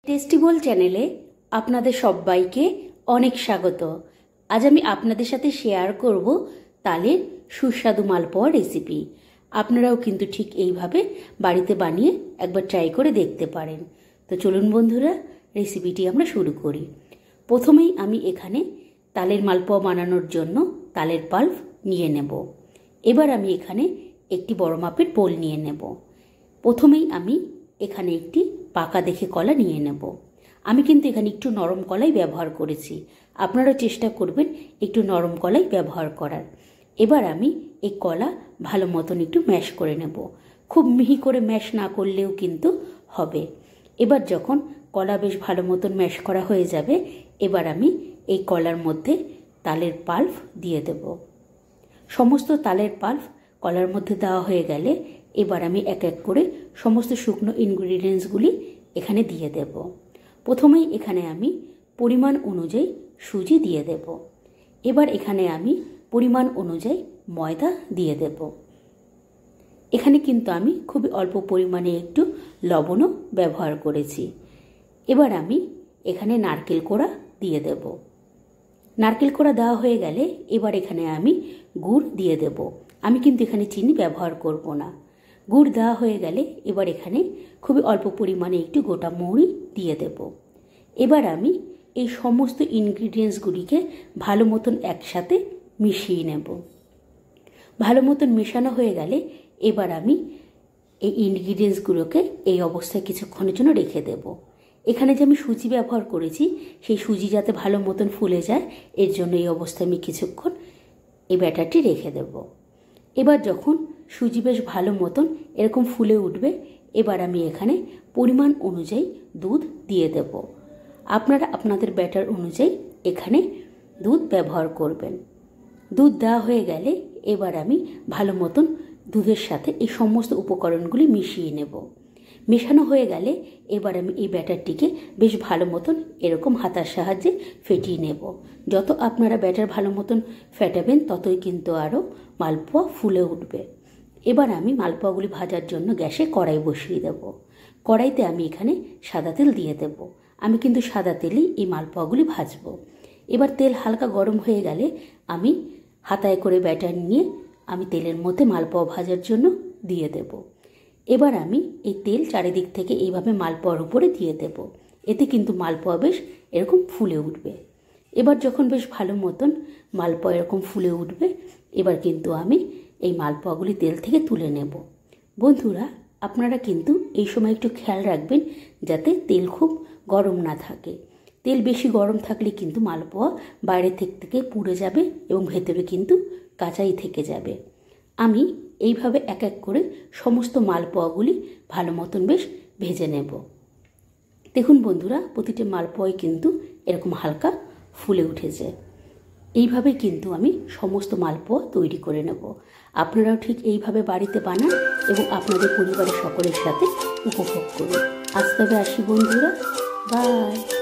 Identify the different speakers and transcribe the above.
Speaker 1: Tasty বোল চ্যানেলে আপনাদের সবাইকে অনেক স্বাগত। আজ আমি আপনাদের সাথে শেয়ার করব তালের সুস্বাদু মালপোয়া রেসিপি। আপনারাও কিন্তু ঠিক এইভাবে বাড়িতে বানিয়ে একবার ট্রাই করে দেখতে পারেন। তো চলুন বন্ধুরা, রেসিপিটি আমরা শুরু করি। প্রথমেই আমি এখানে তালের মালপোয়া বানানোর জন্য তালের পাল্প নিয়ে নেব। এবার আমি এখানে একটি বড় মাপের বোল নিয়ে নেব। প্রথমেই আমি এখানে একটি পাকা দেখে কলা নিয়ে নেব। আমি কিন্তু এখানে একটু নরম কলাই ব্যবহার করেছি, আপনারাও চেষ্টা করবেন একটু নরম কলাই ব্যবহার করার। এবার আমি এই কলা ভালো মতন একটু ম্যাশ করে নেব। খুব মিহি করে ম্যাশ না করলেও কিন্তু হবে। এবার যখন কলা বেশ ভালো মতন ম্যাশ করা হয়ে যাবে, এবার আমি এই কলার মধ্যে তালের পাল্প দিয়ে দেব। সমস্ত তালের পাল্প কলার মধ্যে দেওয়া হয়ে গেলে এবার আমি এক এক করে সমস্ত শুকনো ইনগ্রিডিয়েন্টসগুলি এখানে দিয়ে দেব। প্রথমেই এখানে আমি পরিমাণ অনুযায়ী সুজি দিয়ে দেব। এবার এখানে আমি পরিমাণ অনুযায়ী ময়দা দিয়ে দেব। এখানে কিন্তু আমি খুবই অল্প পরিমাণে একটু লবণও ব্যবহার করেছি। এবার আমি এখানে নারকেল কোড়া দিয়ে দেব। নারকেল কোড়া দেওয়া হয়ে গেলে এবার এখানে আমি গুড় দিয়ে দেব। আমি কিন্তু এখানে চিনি ব্যবহার করব না। গুড় দেওয়া হয়ে গেলে এবার এখানে খুবই অল্প পরিমাণে একটু গোটা মৌরি দিয়ে দেব। এবার আমি এই সমস্ত ইনগ্রিডিয়েন্টসগুলিকে ভালো মতন একসাথে মিশিয়ে নেব। ভালো মতন মেশানো হয়ে গেলে এবার আমি এই ইনগ্রিডিয়েন্টসগুলোকে এই অবস্থায় কিছুক্ষণের জন্য রেখে দেব। এখানে যে আমি সুজি ব্যবহার করেছি, সেই সুজি যাতে ভালো মতন ফুলে যায়, এর জন্য এই অবস্থায় আমি কিছুক্ষণ এই ব্যাটারটি রেখে দেব। এবার যখন সুজি বেশ ভালো মতন এরকম ফুলে উঠবে, এবার আমি এখানে পরিমাণ অনুযায়ী দুধ দিয়ে দেব। আপনারা আপনাদের ব্যাটার অনুযায়ী এখানে দুধ ব্যবহার করবেন। দুধ দেওয়া হয়ে গেলে এবার আমি ভালো মতন দুধের সাথে এই সমস্ত উপকরণগুলি মিশিয়ে নেব। মেশানো হয়ে গেলে এবার আমি এই ব্যাটারটিকে বেশ ভালো মতন এরকম হাতার সাহায্যে ফেটিয়ে নেব। যত আপনারা ব্যাটার ভালো মতন ফেটাবেন, ততই কিন্তু আরও মালপোয়া ফুলে উঠবে। এবার আমি মালপোয়াগুলি ভাজার জন্য গ্যাসে কড়াই বসিয়ে দেব। কড়াইতে আমি এখানে সাদা তেল দিয়ে দেব। আমি কিন্তু সাদা তেলেই এই মালপোয়াগুলি ভাজবো। এবার তেল হালকা গরম হয়ে গেলে আমি হাতায় করে ব্যাটার নিয়ে আমি তেলের মধ্যে মালপোয়া ভাজার জন্য দিয়ে দেব। এবার আমি এই তেল চারিদিক থেকে এইভাবে মালপোয়ার উপরে দিয়ে দেব। এতে কিন্তু মালপোয়া বেশ এরকম ফুলে উঠবে। এবার যখন বেশ ভালো মতন মালপোয়া এরকম ফুলে উঠবে, এবার কিন্তু আমি এই মালপোয়াগুলি তেল থেকে তুলে নেব। বন্ধুরা, আপনারা কিন্তু এই সময় একটু খেয়াল রাখবেন যাতে তেল খুব গরম না থাকে। তেল বেশি গরম থাকলে কিন্তু মালপোয়া বাইরে থেকে পুড়ে যাবে এবং ভেতরে কিন্তু কাঁচাই থেকে যাবে। আমি এইভাবে এক এক করে সমস্ত মালপোয়াগুলি ভালো মতন বেশ ভেজে নেব। দেখুন বন্ধুরা, প্রতিটি মালপোয়াই কিন্তু এরকম হালকা ফুলে উঠেছে। এইভাবে কিন্তু আমি সমস্ত মালপোয়া তৈরি করে নেব। আপনারাও ঠিক এইভাবে বাড়িতে বানান এবং আপনাদের পরিবারের সকলের সাথে উপভোগ করুন। আজ তবে আসি বন্ধুরা, বাই।